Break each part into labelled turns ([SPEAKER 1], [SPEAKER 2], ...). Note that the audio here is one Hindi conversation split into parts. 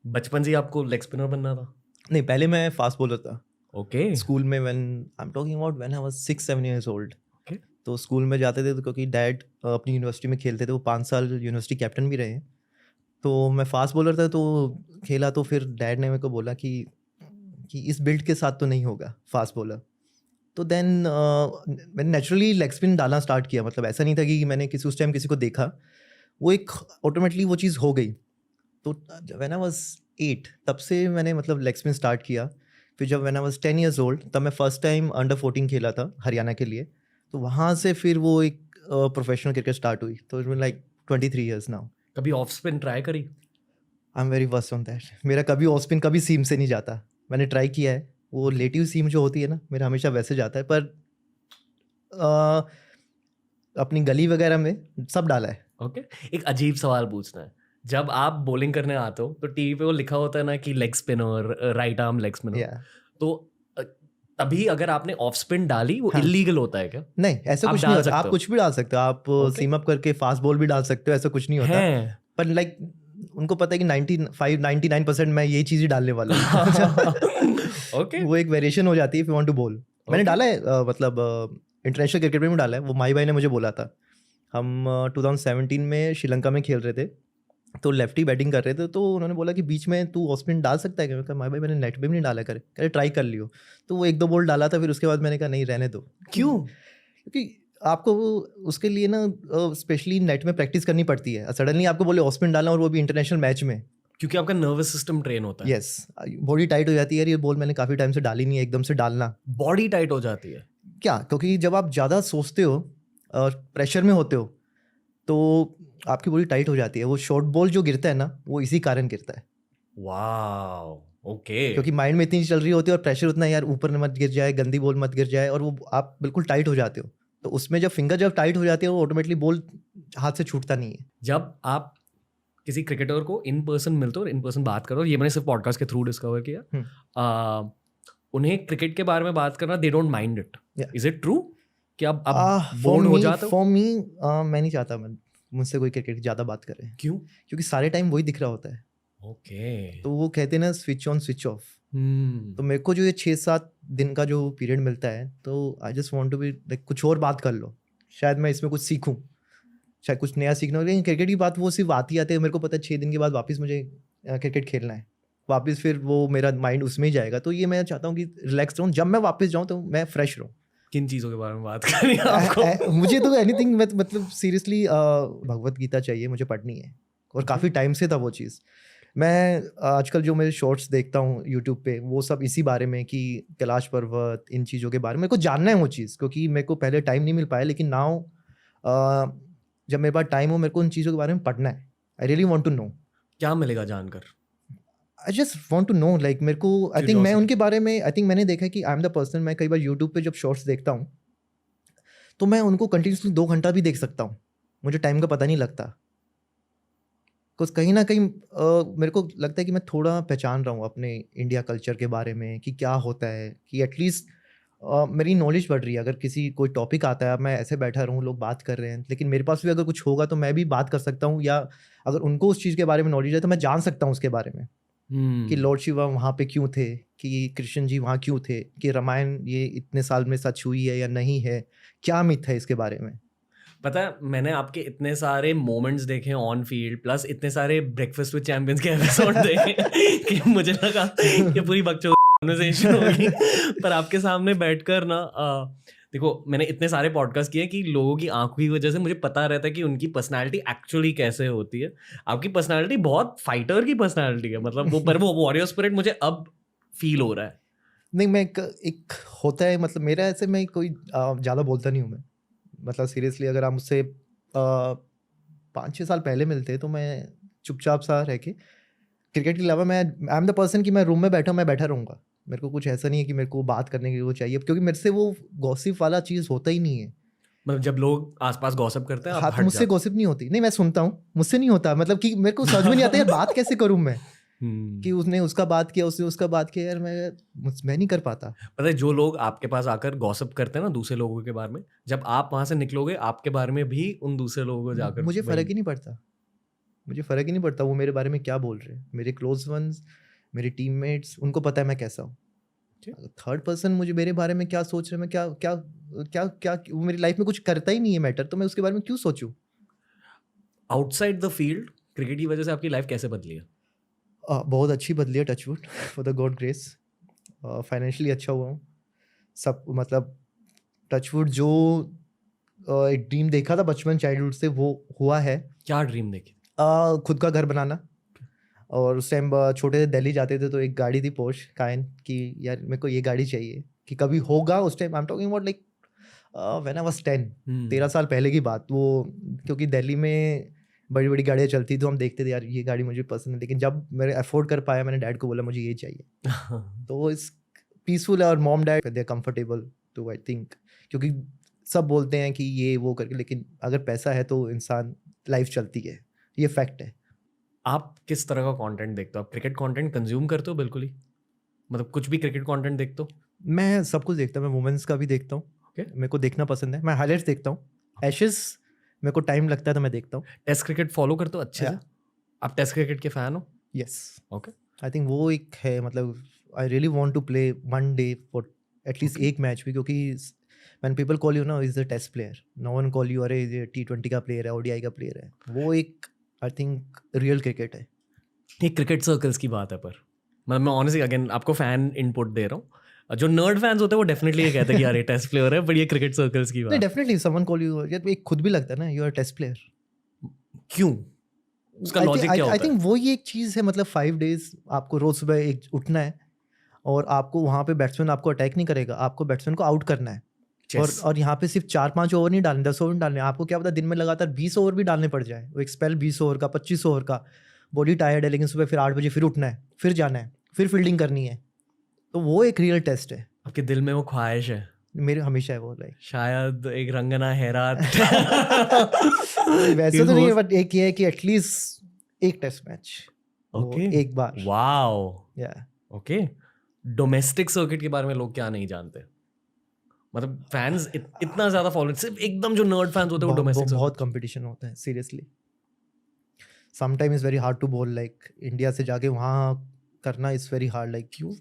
[SPEAKER 1] बचपन से ही आपको लेग स्पिनर बनना था?
[SPEAKER 2] नहीं, पहले मैं फास्ट बॉलर था।
[SPEAKER 1] ओके।
[SPEAKER 2] स्कूल में when I am talking about when I was 6-7 years old.
[SPEAKER 1] Okay.
[SPEAKER 2] तो स्कूल में जाते थे तो क्योंकि डैड अपनी यूनिवर्सिटी में खेलते थे, वो 5 साल यूनिवर्सिटी कैप्टन भी रहे हैं। तो मैं फास्ट बॉलर था, तो खेला तो फिर डैड ने मेरे को बोला कि इस बिल्ड के साथ तो नहीं होगा फास्ट बॉलर। तो देन मैंने नेचुरली लेग स्पिन डालना स्टार्ट किया। मतलब ऐसा नहीं था कि मैंने उस टाइम किसी को देखा, वो एक ऑटोमेटिकली वो चीज़ हो गई। तो व्हेन आई वाज 8 तब से मैंने मतलब लेग स्पिन स्टार्ट किया। फिर जब when I was 10 years old तब मैं फर्स्ट टाइम अंडर 14 खेला था हरियाणा के लिए। तो वहाँ से फिर वो एक प्रोफेशनल क्रिकेट स्टार्ट हुई। तो it's been like 23 years now.
[SPEAKER 1] कभी ऑफ स्पिन ट्राई करी?
[SPEAKER 2] I am very worst on that. मेरा कभी ऑफ स्पिन कभी सीम से नहीं जाता। मैंने ट्राई किया है, वो लेटिव सीम जो होती है ना, मेरा हमेशा वैसे जाता है। पर अपनी गली वगैरह में सब डाला है।
[SPEAKER 1] ओके। एक अजीब सवाल पूछना है। जब आप बॉलिंग करने आते हो तो टीवी पे वो लिखा होता है ना कि leg spinner, right arm leg spinner.
[SPEAKER 2] या
[SPEAKER 1] तो तभी अगर आपने ऑफ स्पिन डाली वो
[SPEAKER 2] हाँ।
[SPEAKER 1] इलीगल होता है क्या?
[SPEAKER 2] नहीं, ऐसा
[SPEAKER 1] आप
[SPEAKER 2] कुछ
[SPEAKER 1] डाल
[SPEAKER 2] नहीं होता।
[SPEAKER 1] सकते
[SPEAKER 2] आप
[SPEAKER 1] हो?
[SPEAKER 2] कुछ भी डाल सकते हो। आप
[SPEAKER 1] Okay.
[SPEAKER 2] सीम अप करके फास्ट बॉल भी डाल सकते हो, ऐसा कुछ नहीं होता।
[SPEAKER 1] हैं।
[SPEAKER 2] पर लाइक उनको पता है कि 99% मैं यही चीज़ ही डालने वाला हूँ।
[SPEAKER 1] ओके।
[SPEAKER 2] वो एक वेरिएशन हो जाती है if you want to ball. मैंने
[SPEAKER 1] Okay.
[SPEAKER 2] डाला है मतलब इंटरनेशनल क्रिकेट में भी डाला है। वो माई भाई ने मुझे बोला था। हम 2017 में श्रीलंका में खेल रहे थे, तो लेफ्टी बैटिंग कर रहे थे। तो उन्होंने बोला कि बीच में तू ऑफ स्पिन डाल सकता है क्या? मैं कहा माई भाई मैंने नेट पे भी नहीं डाला, करे कह ट्राई कर लियो। तो वो 1-2 बॉल डाला था, फिर उसके बाद मैंने कहा नहीं, रहने दो।
[SPEAKER 1] क्यों?
[SPEAKER 2] क्योंकि आपको उसके लिए ना स्पेशली नेट में प्रैक्टिस करनी पड़ती है। सडनली आपको बोले ऑफ स्पिन डालना, और वो भी इंटरनेशनल मैच में।
[SPEAKER 1] क्योंकि आपका नर्वस सिस्टम ट्रेन होता है।
[SPEAKER 2] यस, बॉडी टाइट हो जाती है यार। ये बॉल मैंने काफ़ी टाइम से डाली नहीं है, एकदम से डालना
[SPEAKER 1] बॉडी टाइट हो जाती है।
[SPEAKER 2] क्या? क्योंकि जब आप ज़्यादा सोचते हो और प्रेशर में होते हो तो आपकी बॉडी टाइट हो जाती है। वो शॉर्ट बॉल जो गिरता है ना, वो इसी कारण गिरता है।
[SPEAKER 1] वाओ। ओके।
[SPEAKER 2] क्योंकि माइंड में इतनी चीज़ चल रही होती है और प्रेशर उतना है यार, ऊपर न मत गिर जाए, गंदी बॉल मत गिर जाए, और वो आप बिल्कुल टाइट हो जाते हो। तो उसमें जब फिंगर जब टाइट हो जाती है, वो ऑटोमेटिकली बॉल हाथ से छूटता नहीं है।
[SPEAKER 1] जब आप किसी क्रिकेटर को इन पर्सन मिलते हो और इन पर्सन बात करो, ये मैंने सिर्फ पॉडकास्ट के थ्रू डिस्कवर किया, उन्हें क्रिकेट के बारे में बात करना they don't mind it.
[SPEAKER 2] Yeah.
[SPEAKER 1] Is it true कि आप
[SPEAKER 2] फॉर
[SPEAKER 1] बोर्ड हो
[SPEAKER 2] मी
[SPEAKER 1] जाते हो?
[SPEAKER 2] फॉर मी मैं नहीं चाहता मुझसे कोई क्रिकेट ज़्यादा बात करे,
[SPEAKER 1] क्यों?
[SPEAKER 2] क्योंकि सारे टाइम वही दिख रहा होता है।
[SPEAKER 1] ओके।
[SPEAKER 2] तो वो कहते हैं ना, स्विच ऑन स्विच ऑफ।
[SPEAKER 1] हम्म।
[SPEAKER 2] तो मेरे को जो ये 6-7 दिन का जो पीरियड मिलता है, तो I just want to be like कुछ और बात कर लो। शायद मैं इसमें कुछ सीखूं, शायद कुछ नया सीखना हो। लेकिन क्रिकेट की बात वो सिर्फ आती है, मेरे को पता है 6 दिन के बाद वापस मुझे क्रिकेट खेलना है। वापस फिर वो मेरा माइंड उसमें ही जाएगा। तो ये मैं चाहता हूँ कि रिलैक्स रहूँ, जब मैं वापस जाऊँ तो मैं फ्रेश रहूँ।
[SPEAKER 1] किन चीज़ों के बारे में बात करनी है आपको?
[SPEAKER 2] मुझे तो एनीथिंग, मतलब सीरियसली भगवत गीता चाहिए, मुझे पढ़नी है। और काफ़ी टाइम से था वो चीज़। मैं आजकल जो मेरे शॉर्ट्स देखता हूँ यूट्यूब पे, वो सब इसी बारे में कि कैलाश पर्वत, इन चीज़ों के बारे में मेरे को जानना है वो चीज़। क्योंकि मेरे को पहले टाइम नहीं मिल पाया, लेकिन नाउ जब मेरे पास टाइम हो, मेरे को उन चीज़ों के बारे में पढ़ना है। I really want to know.
[SPEAKER 1] क्या मिलेगा जानकर?
[SPEAKER 2] I just want to know, like मेरे को आई थिंक मैं उनके बारे में, आई थिंक मैंने देखा है कि आई एम द पर्सन, मैं कई बार यूट्यूब पे जब शॉर्ट्स देखता हूँ तो मैं उनको कंटिन्यूसली 2 घंटा भी देख सकता हूँ, मुझे टाइम का पता नहीं लगता। कुछ कहीं ना कहीं मेरे को लगता है कि मैं थोड़ा पहचान रहा हूँ अपने इंडिया कल्चर के बारे में, कि क्या होता है, कि एटलीस्ट मेरी नॉलेज बढ़ रही है। अगर किसी कोई टॉपिक आता है, मैं ऐसे बैठा रहूँ, लोग बात कर रहे हैं, लेकिन मेरे पास भी अगर कुछ होगा तो मैं भी बात कर सकता हूँ। या अगर उनको उस चीज़ के बारे में नॉलेज है तो मैं जान सकता हूँ उसके बारे में, कि लॉर्ड शिवा वहाँ पे क्यों थे, कि कृष्ण जी वहाँ क्यों थे, कि रामायण ये इतने साल में सच हुई है या नहीं है, क्या मिथ है इसके बारे में।
[SPEAKER 1] पता है, मैंने आपके इतने सारे मोमेंट्स देखे ऑन फील्ड, प्लस इतने सारे ब्रेकफास्ट विद चैंपियंस के एपिसोड देखे कि मुझे लगा कि पूरी बकचोद कन्वर्सेशन होगी। पर आपके सामने बैठकर ना, देखो मैंने इतने सारे पॉडकास्ट किए कि लोगों की आंखों की वजह से मुझे पता रहता है कि उनकी पर्सनालिटी एक्चुअली कैसे होती है। आपकी पर्सनालिटी बहुत फाइटर की पर्सनालिटी है, मतलब वो वॉरियर स्पिरिट मुझे अब फील हो रहा है।
[SPEAKER 2] नहीं, मैं एक होता है, मतलब मेरा ऐसे, मैं कोई ज़्यादा बोलता नहीं हूँ मैं। मतलब सीरियसली अगर आप मुझसे 5-6 साल पहले मिलते तो मैं चुपचाप सा रह के, क्रिकेट के अलावा मैं आई एम द पर्सन कि मैं रूम में बैठा रहूँगा। मेरे को कुछ ऐसा नहीं है कि मेरे को बात करने के लिए वो चाहिए, क्योंकि मेरे से वो गॉसिप वाला चीज़ होता ही नहीं है।
[SPEAKER 1] मतलब जब लोग आसपास गॉसिप करते हैं आप
[SPEAKER 2] हाँ,
[SPEAKER 1] हट
[SPEAKER 2] मुझसे
[SPEAKER 1] जाते
[SPEAKER 2] गॉसिप नहीं होती। नहीं, मैं सुनता हूँ, मुझसे नहीं होता। मतलब कि मेरे को समझ में नहीं आता यार, बात कैसे करूँ मैं, कि उसने उसका बात किया, उसने उसका बात किया, यार मैं नहीं कर पाता।
[SPEAKER 1] पता है, जो लोग आपके पास आकर गॉसिप करते हैं ना दूसरे लोगों के बारे में, जब आप वहां से निकलोगे आपके बारे में भी उन दूसरे लोगों को जाकर
[SPEAKER 2] मुझे फ़र्क ही नहीं पड़ता। मुझे फ़र्क ही नहीं पड़ता वो मेरे बारे में क्या बोल रहे हैं। मेरे क्लोज वंस, मेरे टीममेट्स, उनको पता है मैं कैसा हूँ। थर्ड पर्सन मुझे मेरे बारे में क्या सोच रहे हैं, मैं क्या क्या क्या क्या वो मेरी लाइफ में कुछ करता ही नहीं है मैटर, तो मैं उसके बारे में क्यों सोचूं।
[SPEAKER 1] आउटसाइड द फील्ड क्रिकेट की वजह से आपकी लाइफ कैसे बदली है?
[SPEAKER 2] बहुत अच्छी बदली है, touchwood, for the god grace. Financially अच्छा हुआ हूँ सब, मतलब टचवुड जो एक ड्रीम देखा था बचपन चाइल्डहुड से वो हुआ है।
[SPEAKER 1] क्या ड्रीम देखी?
[SPEAKER 2] खुद का घर बनाना। और उस टाइम छोटे से दिल्ली जाते थे तो एक गाड़ी थी पोर्श कायन की, यार मेरे को ये गाड़ी चाहिए कि कभी होगा। उस time I am talking about like when I was 10, 13 साल पहले की बात वो, क्योंकि दिल्ली में बड़ी बड़ी गाड़ियाँ चलती तो हम देखते थे यार ये गाड़ी मुझे पसंद है, लेकिन जब मैंने अफोर्ड कर पाया मैंने डैड को बोला मुझे ये चाहिए। तो इस पीसफुल है और mom dad they are comfortable तो आई थिंक, क्योंकि सब बोलते हैं कि ये वो करके, लेकिन अगर पैसा है तो इंसान लाइफ चलती है, ये फैक्ट है।
[SPEAKER 1] आप किस तरह का कंटेंट देखते हो? आप क्रिकेट कंटेंट कंज्यूम करते हो? बिल्कुल ही, मतलब कुछ भी क्रिकेट कंटेंट देखते हो?
[SPEAKER 2] मैं सब कुछ देखता हूँ, मैं वुमेन्स का भी देखता हूँ। मेरे को देखना पसंद है, मैं हाईलाइट्स देखता हूँ। एशेस मेरे को टाइम लगता है तो मैं देखता हूँ।
[SPEAKER 1] टेस्ट क्रिकेट फॉलो करते हो अच्छे से? आप टेस्ट क्रिकेट के फैन हो?
[SPEAKER 2] यस।
[SPEAKER 1] ओके।
[SPEAKER 2] आई थिंक वो एक है, मतलब I really want to play one day for at least एक मैच भी, क्योंकि व्हेन पीपल कॉल यू ना is the test player, no one call you अरे ये T20 का प्लेयर है, ODI का प्लेयर है। वो एक आई थिंक रियल क्रिकेट है।
[SPEAKER 1] ये क्रिकेट सर्कल्स की बात है, पर मतलब मैं ऑनेस्टली अगेन आपको फैन इनपुट दे रहा हूँ। जो नर्ड फैंस होते हैं वो डेफिनेटली ये कहते हैं कि यार ये टेस्ट प्लेयर है, बट ये क्रिकेट सर्कल्स की
[SPEAKER 2] नहीं,
[SPEAKER 1] बात।
[SPEAKER 2] डेफिनेटली समवन कॉल यू, यार एक खुद भी लगता है ना यू आर टेस्ट प्लेयर।
[SPEAKER 1] क्यों? उसका लॉजिक क्या होता है?
[SPEAKER 2] आई थिंक वो ही एक चीज़ है, मतलब 5 days आपको रोज सुबह एक उठना है और आपको वहाँ पे बैट्समैन आपको अटैक नहीं करेगा, आपको बैट्समैन को आउट करना है। और यहाँ पे सिर्फ 4-5 ओवर नहीं डालने, 10 ओवर नहीं डालने, आपको क्या पता दिन में लगातार 20 ओवर भी डालने पड़ जाए। वो एक स्पेल 20 ओवर का, 25 ओवर का, बॉडी टायर्ड है लेकिन सुबह फिर 8 बजे फिर उठना है, फिर जाना है, फिर फील्डिंग करनी है। तो वो एक रियल टेस्ट है।
[SPEAKER 1] आपके दिल में वो ख्वाहिश है?
[SPEAKER 2] मेरे हमेशा है वो, लाइक
[SPEAKER 1] शायद एक रंगना हैरात
[SPEAKER 2] वैसे तो नहीं है, बट एक ये है कि एटलीस्ट एक टेस्ट मैच,
[SPEAKER 1] ओके,
[SPEAKER 2] एक बार।
[SPEAKER 1] वाओ,
[SPEAKER 2] या
[SPEAKER 1] ओके। डोमेस्टिक सर्किट के बारे में लोग क्या नहीं जानते? मतलब फैंस इतना ज्यादा फॉलो, सिर्फ एकदम जो नर्ड फैंस होते हैं वो डोमेस्टिक
[SPEAKER 2] बहुत कंपटीशन होता है seriously. Sometime is very hard to ball, like India से जाके वहाँ करना इज वेरी हार्ड। लाइक क्यों?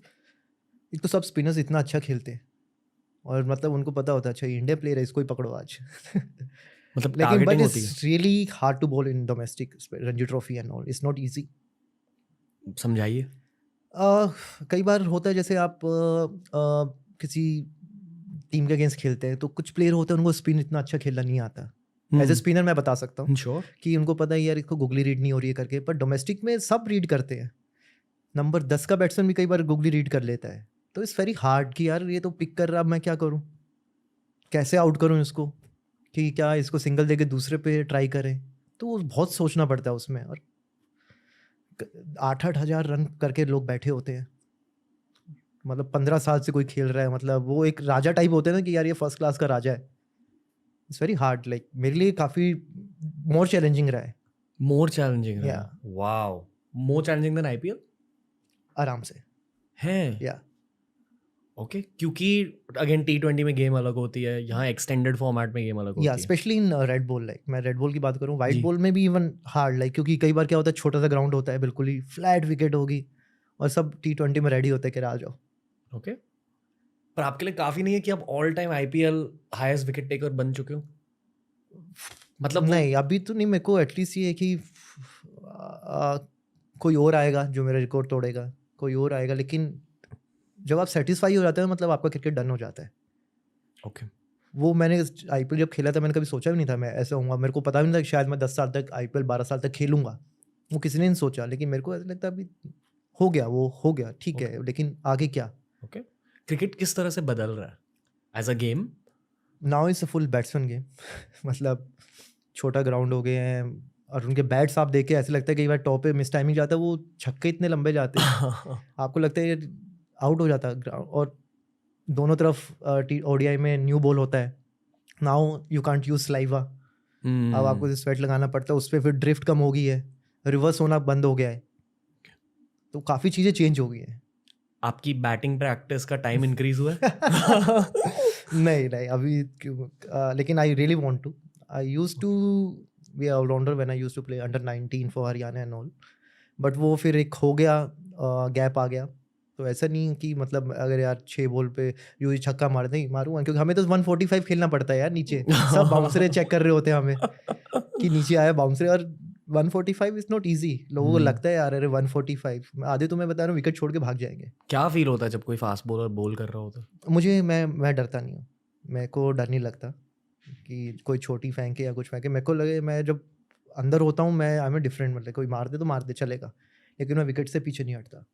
[SPEAKER 2] एक तो सब स्पिनर्स इतना अच्छा खेलते हैं और मतलब उनको पता होता है अच्छा इंडिया प्लेयर है, इसको ही पकड़ो आज।
[SPEAKER 1] मतलब
[SPEAKER 2] लेकिन बट
[SPEAKER 1] टारगेटिंग होती है।
[SPEAKER 2] It's really hard to ball in domestic, Ranji trophy and all, it's not easy.
[SPEAKER 1] समझाइए।
[SPEAKER 2] कई बार होता है जैसे आप किसी टीम के अगेंस्ट खेलते हैं तो कुछ प्लेयर होते हैं उनको स्पिन इतना अच्छा खेलना नहीं आता। एज ए स्पिनर मैं बता सकता हूँ
[SPEAKER 1] श्योर
[SPEAKER 2] कि उनको पता है यार इसको गुगली रीड नहीं हो रही है करके, पर डोमेस्टिक में सब रीड करते हैं। नंबर 10 का बैट्समैन भी कई बार गुगली रीड कर लेता है, तो इट्स वेरी हार्ड कि यार ये तो पिक कर रहा, अब मैं क्या करूँ, कैसे आउट करूँ इसको, कि क्या इसको सिंगल देके दूसरे पे ट्राई करें। तो बहुत सोचना पड़ता है उसमें। और 8-8 हज़ार रन करके लोग बैठे होते हैं, मतलब 15 साल से कोई खेल रहा है, मतलब वो एक राजा टाइप होते हैं ना कि यार ये फर्स्ट क्लास का राजा है। इट्स वेरी हार्ड, लाइक मेरे लिए काफ़ी मोर चैलेंजिंग रहा है।
[SPEAKER 1] More challenging
[SPEAKER 2] Yeah.
[SPEAKER 1] Wow, more challenging then IPL
[SPEAKER 2] आराम से
[SPEAKER 1] है।
[SPEAKER 2] या
[SPEAKER 1] ओके, क्योंकि अगेन T20 में गेम अलग होती है, यहाँ एक्सटेंडेड फॉर्मेट में गेम अलग होती
[SPEAKER 2] या
[SPEAKER 1] है।
[SPEAKER 2] Specially in red ball, like मैं रेड बॉल की बात करूँ, वाइट
[SPEAKER 1] जी।
[SPEAKER 2] बॉल में भी इवन हार्ड, लाइक क्योंकि कई बार क्या होता है छोटा सा ग्राउंड होता है, बिल्कुल ही फ्लैट विकेट होगी और सब T20 में रेडी होते हैं कि आ जाओ।
[SPEAKER 1] ओके, पर आपके लिए काफी नहीं है कि आप all time IPL highest wicket taker बन चुके हो? मतलब
[SPEAKER 2] नहीं अभी तो नहीं, मेरे को एटलीस्ट ये है कि कोई और आएगा जो मेरा रिकॉर्ड तोड़ेगा, कोई और आएगा, लेकिन जब आप सेटिस्फाई हो जाते हो मतलब आपका क्रिकेट डन हो जाता है।
[SPEAKER 1] ओके,
[SPEAKER 2] वो मैंने IPL जब खेला था मैंने कभी सोचा भी नहीं था मैं ऐसा होऊंगा। मेरे को पता भी नहीं था कि शायद मैं 10 साल तक IPL 12 साल तक खेलूंगा, वो किसी ने नहीं सोचा। लेकिन मेरे को ऐसा लगता है अभी हो गया, वो हो गया ठीक है, लेकिन आगे क्या।
[SPEAKER 1] ओके, क्रिकेट किस तरह से बदल रहा है as a game?
[SPEAKER 2] Now is a full batsman game. मतलब छोटा ग्राउंड हो गए हैं और उनके बैट्स आप देखे ऐसे लगता है कई बार टॉप पे मिस टाइमिंग जाता है, वो छक्के इतने लंबे जाते हैं आपको लगता है ये आउट हो जाता है ग्राउंड। और दोनों तरफ ODI में न्यू बॉल होता है, now you can't use saliva. अब आपको स्वेट लगाना पड़ता है उस पर, फिर ड्रिफ्ट कम हो गई है, रिवर्स होना बंद हो गया है, तो काफ़ी चीज़ें चेंज हो गई हैं।
[SPEAKER 1] आपकी बैटिंग प्रैक्टिस का टाइम इंक्रीज हुआ है?
[SPEAKER 2] नहीं अभी लेकिन I really want to. I used to be allrounder when I used to play under 19 for Haryana and all, but वो फिर एक हो गया, गैप आ गया। तो ऐसा नहीं कि मतलब अगर यार 6 बॉल पे यूं ही छक्का मार दें मारूंगा, क्योंकि हमें तो 145 खेलना पड़ता है यार नीचे, सब बाउंसरे चेक कर रहे होते हैं हमें कि नीचे आया बाउंसरे, और 145 इज नॉट इजी। लोगों को लगता है यार अरे 145, आधे तो मैं बता रहा हूँ विकेट छोड़ के भाग जाएंगे।
[SPEAKER 1] क्या फील होता है जब कोई फास्ट बॉलर बॉल कर रहा होता है?
[SPEAKER 2] मुझे मैं डरता नहीं हूँ, मेरे को डर नहीं लगता कि कोई छोटी फेंके या कुछ फेंके। मेरे को लगे मैं जब अंदर होता हूँ मैं आई एम डिफरेंट, मतलब कोई मार दे तो मार दे चलेगा, लेकिन मैं विकेट से पीछे नहीं हटता।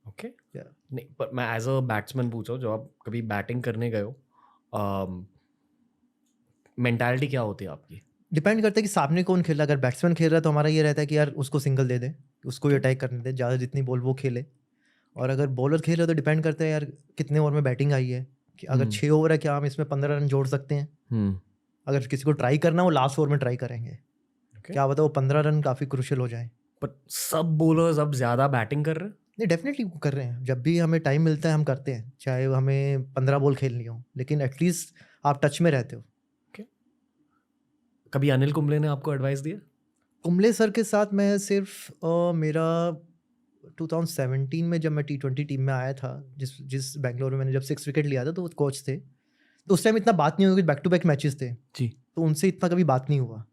[SPEAKER 1] Okay
[SPEAKER 2] Yeah.
[SPEAKER 1] नहीं, पर मैं एज अ बैट्समैन पूछा हूँ, जब आप कभी बैटिंग करने गए हो, मेंटालिटी क्या होती है आपकी?
[SPEAKER 2] डिपेंड करता है कि सामने कौन खेल रहा है। अगर बैट्समैन खेल रहा है तो हमारा ये रहता है कि यार उसको सिंगल दे दे, उसको ही अटैक करने दे, ज़्यादा जितनी बॉल वो खेले। और अगर बॉलर खेल रहा है तो डिपेंड करता है यार कितने ओवर में बैटिंग आई है, कि अगर 6 ओवर है क्या हम इसमें 15 रन जोड़ सकते हैं। अगर किसी को ट्राई करना हो लास्ट ओवर में ट्राई करेंगे, क्या पता वो 15 रन काफ़ी क्रूशियल हो जाए।
[SPEAKER 1] पर सब बॉलर्स अब ज़्यादा बैटिंग कर रहे हैं?
[SPEAKER 2] नहीं, डेफिनेटली कर रहे हैं, जब भी हमें टाइम मिलता है हम करते हैं, चाहे हमें 15 बॉल खेलनी हो, लेकिन एटलीस्ट आप टच में रहते हो।
[SPEAKER 1] कभी अनिल कुंबले ने आपको एडवाइस दिया?
[SPEAKER 2] कुंबले सर के साथ मैं सिर्फ मेरा 2017 में जब मैं T20 टीम में आया था, जिस बेंगलोर में मैंने जब 6 विकेट लिया था, तो वो कोच थे, तो उस टाइम इतना बात नहीं हुई, बैक टू बैक मैचेस थे
[SPEAKER 1] जी,
[SPEAKER 2] तो उनसे इतना कभी बात नहीं हुआ।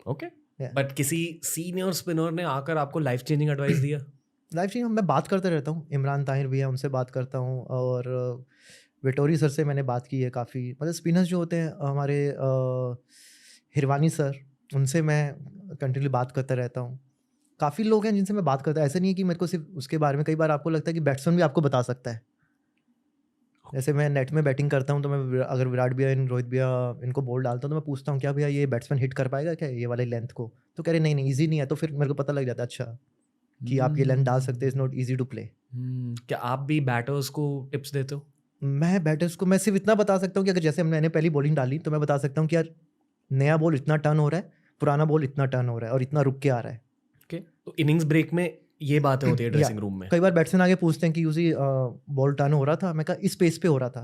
[SPEAKER 1] ओके, बट किसी सीनियर स्पिनर ने आकर आपको लाइफ चेंजिंग एडवाइस दिया?
[SPEAKER 2] लाइफ चेंजिंग मैं बात करता रहता हूँ, इमरान ताहिर भैया उनसे बात करता हूँ, और विटोरी सर से मैंने बात की है काफ़ी। मतलब स्पिनर्स जो होते हैं हमारे, हिरवानी सर, उनसे मैं कंटिन्यू बात करता रहता हूँ। काफ़ी लोग हैं जिनसे मैं बात करता हूँ, ऐसा नहीं है कि मेरे को सिर्फ उसके बारे में। कई बार आपको लगता है कि बैट्समैन भी आपको बता सकता है। जैसे मैं नेट में बैटिंग करता हूँ तो मैं अगर विराट भैया रोहित भैया इनको बॉल डालता हूँ तो मैं पूछता हूँ क्या भैया ये बैट्समैन हिट कर पाएगा क्या ये वाले लेंथ को, तो कह रहे नहीं ईजी नहीं है। तो फिर मेरे को पता लग जाता है अच्छा कि आप ये लेंथ डाल सकते हैं, is not easy to play.
[SPEAKER 1] क्या आप भी बैटर्स को टिप्स देते हो?
[SPEAKER 2] मैं बैटर्स को मैं सिर्फ इतना बता सकता हूँ कि अगर जैसे मैंने पहली बॉलिंग डाली तो मैं बता सकता हूँ कि यार नया बॉल इतना टर्न हो रहा है, पुराना बॉल इतना टर्न हो रहा है और इतना रुक के आ रहा है।
[SPEAKER 1] ओके, तो इनिंग्स ब्रेक में ये बातें होती है ड्रेसिंग रूम में?
[SPEAKER 2] कई बार बैट्समैन आगे पूछते हैं कि यूजी बॉल टर्न हो रहा था, मैं कहा इस पेस पे हो रहा था,